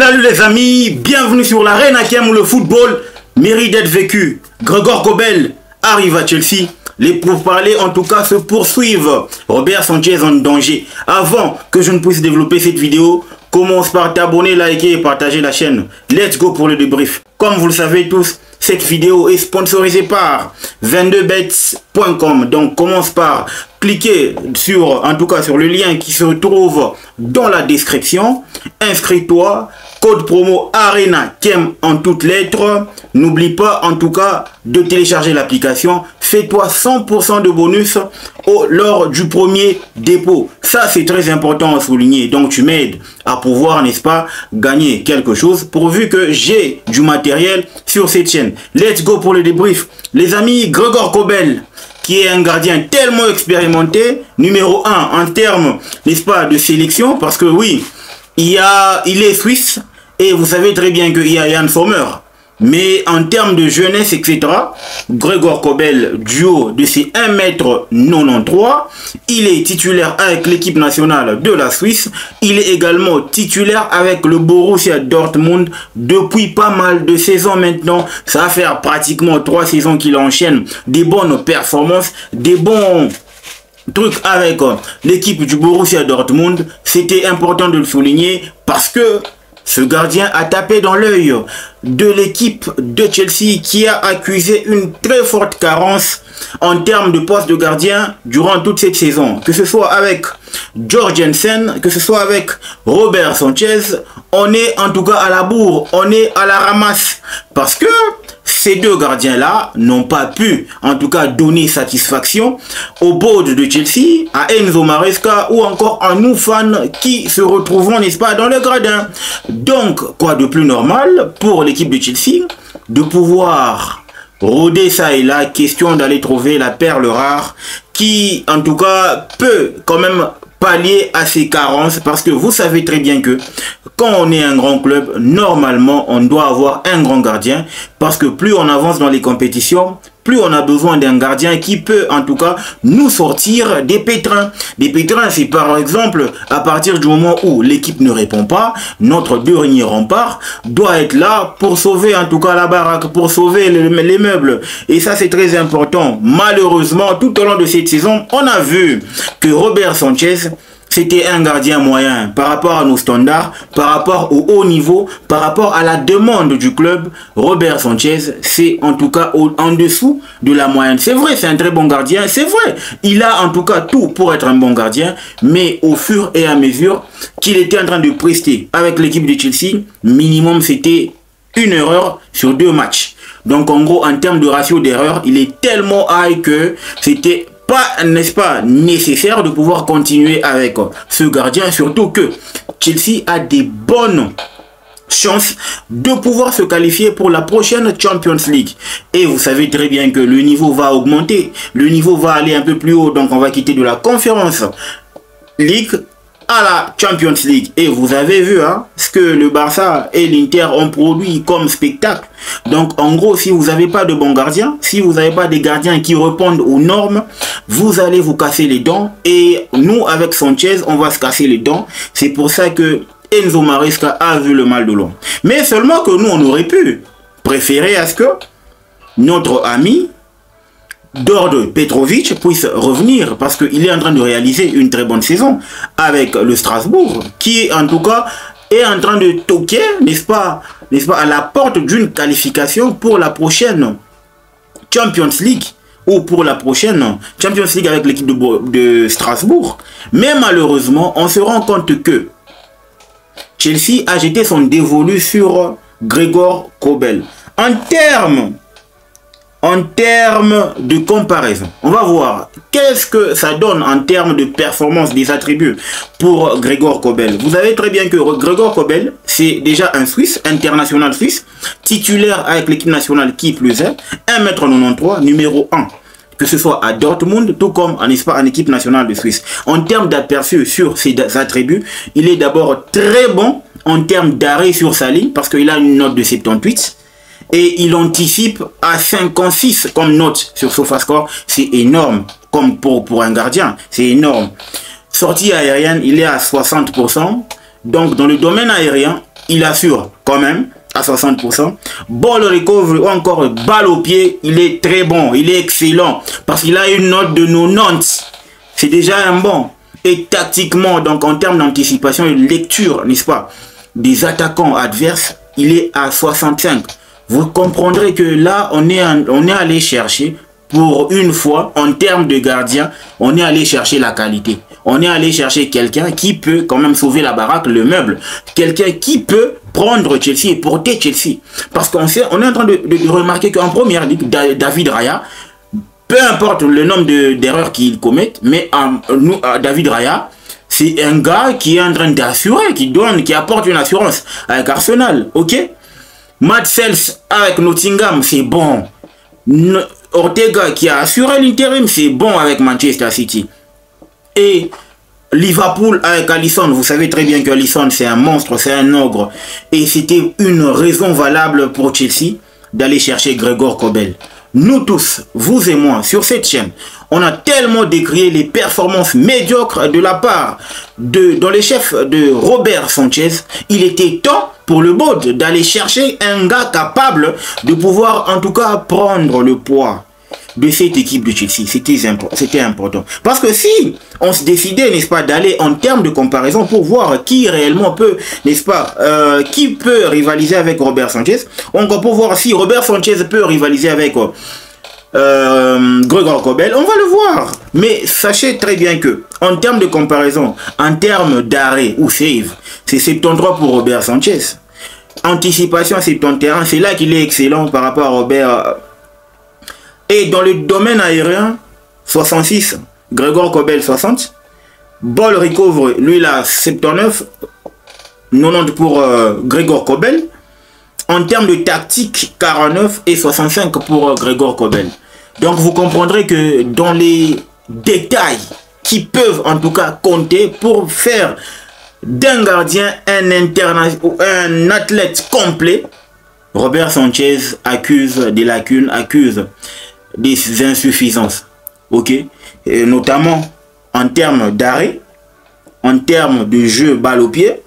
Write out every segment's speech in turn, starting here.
Salut les amis, bienvenue sur l'Arène Hakem où le football mérite d'être vécu. Gregor Kobel arrive à Chelsea. Les pourparlers en tout cas se poursuivent. Robert Sanchez en danger. Avant que je ne puisse développer cette vidéo, commence par t'abonner, liker et partager la chaîne. Let's go pour le débrief. Comme vous le savez tous, cette vidéo est sponsorisée par 22bets.com. Donc commence par cliquer sur le lien qui se trouve dans la description. Inscris-toi. Code promo Arena Hakem en toutes lettres. N'oublie pas en tout cas de télécharger l'application. Fais-toi 100% de bonus lors du premier dépôt. Ça c'est très important à souligner. Donc tu m'aides à pouvoir, n'est-ce pas, gagner quelque chose pourvu que j'ai du matériel sur cette chaîne. Let's go pour le débrief. Les amis, Gregor Kobel, qui est un gardien tellement expérimenté, numéro 1 en termes, n'est-ce pas, de sélection, parce que oui, il est suisse, et vous savez très bien qu'il y a Yann Sommer. Mais en termes de jeunesse, etc., Gregor Kobel, du haut de ses 1m93, il est titulaire avec l'équipe nationale de la Suisse. Il est également titulaire avec le Borussia Dortmund depuis pas mal de saisons maintenant. Ça va faire pratiquement 3 saisons qu'il enchaîne des bonnes performances, des bons trucs avec l'équipe du Borussia Dortmund. C'était important de le souligner parce que ce gardien a tapé dans l'œil de l'équipe de Chelsea qui a accusé une très forte carence en termes de poste de gardien durant toute cette saison. Que ce soit avec Jorgensen, que ce soit avec Robert Sanchez, on est en tout cas à la bourre, on est à la ramasse. Parce que ces deux gardiens-là n'ont pas pu, en tout cas, donner satisfaction au board de Chelsea, à Enzo Maresca ou encore à nous fans qui se retrouvons, n'est-ce pas, dans le gradin. Donc, quoi de plus normal pour l'équipe de Chelsea de pouvoir rôder ça et là, question d'aller trouver la perle rare qui, en tout cas, peut quand même pallier à ces carences, parce que vous savez très bien que quand on est un grand club, normalement on doit avoir un grand gardien, parce que plus on avance dans les compétitions, plus on a besoin d'un gardien qui peut en tout cas nous sortir des pétrins. Des pétrins, c'est par exemple à partir du moment où l'équipe ne répond pas, notre dernier rempart doit être là pour sauver en tout cas la baraque, pour sauver les meubles. Et ça c'est très important. Malheureusement, tout au long de cette saison, on a vu que Robert Sanchez, c'était un gardien moyen par rapport à nos standards, par rapport au haut niveau, par rapport à la demande du club. Robert Sanchez, c'est en tout cas en dessous de la moyenne. C'est vrai, c'est un très bon gardien, c'est vrai. Il a en tout cas tout pour être un bon gardien, mais au fur et à mesure qu'il était en train de prester avec l'équipe de Chelsea, minimum c'était une erreur sur 2 matchs. Donc en gros, en termes de ratio d'erreur, il est tellement high que c'était pas, n'est-ce pas, nécessaire de pouvoir continuer avec ce gardien, surtout que Chelsea a des bonnes chances de pouvoir se qualifier pour la prochaine Champions League. Et vous savez très bien que le niveau va augmenter, le niveau va aller un peu plus haut, donc on va quitter de la Conference League à la Champions League. Et vous avez vu ce que le Barça et l'Inter ont produit comme spectacle. Donc en gros, si vous n'avez pas de bons gardiens, si vous n'avez pas des gardiens qui répondent aux normes, vous allez vous casser les dents. Et nous, avec Sanchez, on va se casser les dents. C'est pour ça que Enzo Maresca a vu le mal de l'homme. Mais seulement que nous, on aurait pu préférer à ce que notre ami Đorđe Petrović puisse revenir, parce qu'il est en train de réaliser une très bonne saison avec le Strasbourg, qui en tout cas est en train de toquer, n'est-ce pas, à la porte d'une qualification pour la prochaine Champions League, ou pour la prochaine Champions League avec l'équipe de Strasbourg. Mais malheureusement, on se rend compte que Chelsea a jeté son dévolu sur Gregor Kobel. En termes de comparaison, on va voir qu'est-ce que ça donne en termes de performance des attributs pour Gregor Kobel. Vous savez très bien que Gregor Kobel, c'est déjà un Suisse, international suisse, titulaire avec l'équipe nationale qui plus est, 1m93, numéro 1. Que ce soit à Dortmund, tout comme en équipe nationale de Suisse. En termes d'aperçu sur ses attributs, il est d'abord très bon en termes d'arrêt sur sa ligne, parce qu'il a une note de 78. Et il anticipe à 56 comme note sur SofaScore. C'est énorme comme pour un gardien. C'est énorme. Sortie aérienne, il est à 60%. Donc dans le domaine aérien, il assure quand même à 60%. Ball recovery ou encore balle au pied, il est très bon, il est excellent parce qu'il a une note de 90. C'est déjà un bon. Et tactiquement, donc en termes d'anticipation et de lecture, n'est-ce pas, des attaquants adverses, il est à 65. Vous comprendrez que là, on est allé chercher, pour une fois, en termes de gardien, on est allé chercher la qualité. On est allé chercher quelqu'un qui peut quand même sauver la baraque, le meuble. Quelqu'un qui peut prendre Chelsea et porter Chelsea. Parce qu'on est en train de remarquer qu'en première ligue, David Raya, peu importe le nombre d'erreurs qu'il commet, mais David Raya, c'est un gars qui est en train d'assurer, qui apporte une assurance avec Arsenal. Ok? Matt Sells avec Nottingham, c'est bon. Ortega qui a assuré l'intérim, c'est bon avec Manchester City. Et Liverpool avec Alisson, vous savez très bien que Alisson c'est un monstre, c'est un ogre. Et c'était une raison valable pour Chelsea d'aller chercher Gregor Kobel. Nous tous, vous et moi, sur cette chaîne, on a tellement décrié les performances médiocres de la part dans les chefs de Robert Sanchez. Il était temps pour le board d'aller chercher un gars capable de pouvoir en tout cas prendre le poids de cette équipe de Chelsea. C'était important. Parce que si on se décidait, n'est-ce pas, d'aller en termes de comparaison pour voir qui réellement peut, n'est-ce pas, qui peut rivaliser avec Robert Sanchez, on va pour voir si Robert Sanchez peut rivaliser avec Gregor Kobel, on va le voir. Mais sachez très bien que, en termes de comparaison, en termes d'arrêt ou save, c'est 73 pour Robert Sanchez. Anticipation, 71, c'est là qu'il est excellent par rapport à Robert. Et dans le domaine aérien, 66, Gregor Kobel 60. Ball recovery, lui là 79, 90 pour Gregor Kobel. En termes de tactique, 49 et 65 pour Gregor Kobel. Donc vous comprendrez que dans les détails qui peuvent en tout cas compter pour faire d'un gardien un athlète complet, Robert Sanchez accuse des lacunes, accuse des insuffisances. Ok, et notamment en termes d'arrêt, en termes de jeu balle au pied,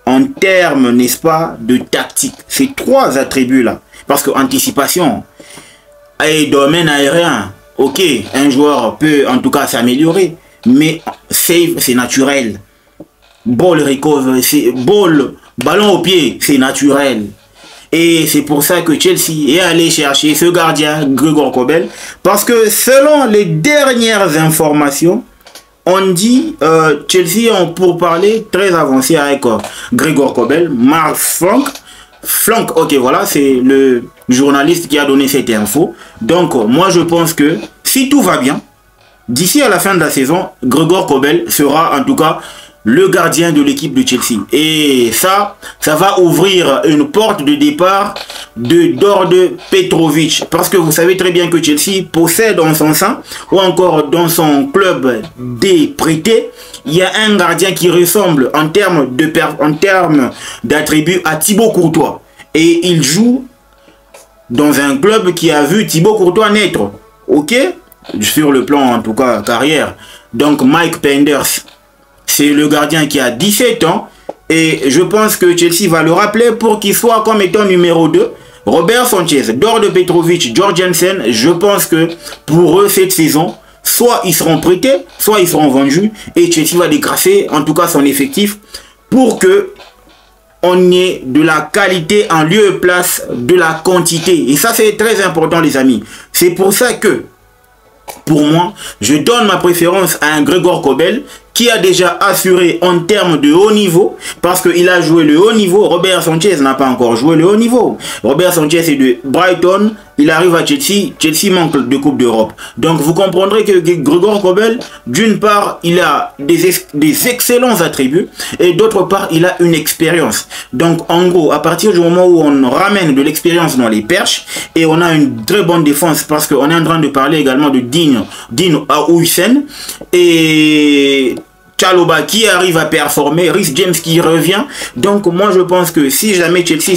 en termes, n'est-ce pas, de tactique. Ces trois attributs-là. Parce que anticipation et domaine aérien, ok, un joueur peut en tout cas s'améliorer, mais save, c'est naturel. Ball recover, c'est ballon au pied, c'est naturel. Et c'est pour ça que Chelsea est allé chercher ce gardien, Gregor Kobel, parce que selon les dernières informations, on dit Chelsea ont pour parler très avancé avec Gregor Kobel, Mark Flank, ok, voilà, c'est le journaliste qui a donné cette info. Donc, moi, je pense que si tout va bien, d'ici à la fin de la saison, Gregor Kobel sera en tout cas le gardien de l'équipe de Chelsea. Et ça va ouvrir une porte de départ d'Orde Petrovic. Parce que vous savez très bien que Chelsea possède en son sein, ou encore dans son club des prêtés, il y a un gardien qui ressemble en termes d'attributs à Thibaut Courtois. Et il joue dans un club qui a vu Thibaut Courtois naître. Ok? Sur le plan en tout cas carrière. Donc Mike Penders, c'est le gardien qui a 17 ans. Et je pense que Chelsea va le rappeler pour qu'il soit comme étant numéro 2. Robert Sanchez, Đorđe Petrovic, Jorgensen, je pense que pour eux cette saison, soit ils seront prêtés, soit ils seront vendus. Et Chelsea va dégraisser en tout cas son effectif pour que on ait de la qualité en lieu et place de la quantité. Et ça c'est très important les amis. C'est pour ça que, pour moi, je donne ma préférence à un Gregor Kobel qui a déjà assuré en termes de haut niveau, parce qu'il a joué le haut niveau. Robert Sanchez n'a pas encore joué le haut niveau. Robert Sanchez est de Brighton, il arrive à Chelsea, Chelsea manque de Coupe d'Europe. Donc vous comprendrez que Gregor Kobel, d'une part, il a des excellents attributs, et d'autre part, il a une expérience. Donc en gros, à partir du moment où on ramène de l'expérience dans les perches, et on a une très bonne défense, parce qu'on est en train de parler également de Dino Huijsen, et Chalobah qui arrive à performer, Reece James qui revient. Donc moi je pense que si jamais Chelsea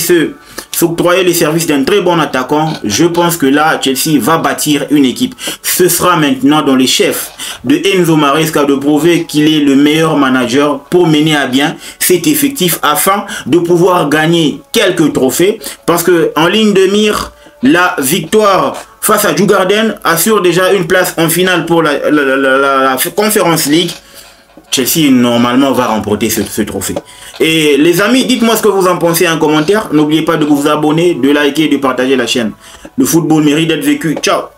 s'octroyer les services d'un très bon attaquant, je pense que là, Chelsea va bâtir une équipe. Ce sera maintenant dans les chefs de Enzo Maresca de prouver qu'il est le meilleur manager pour mener à bien cet effectif afin de pouvoir gagner quelques trophées. Parce que en ligne de mire, la victoire face à Djurgården assure déjà une place en finale pour la Conference League. Chelsea normalement va remporter ce trophée. Et les amis, dites-moi ce que vous en pensez en commentaire. N'oubliez pas de vous abonner, de liker et de partager la chaîne. Le football mérite d'être vécu. Ciao.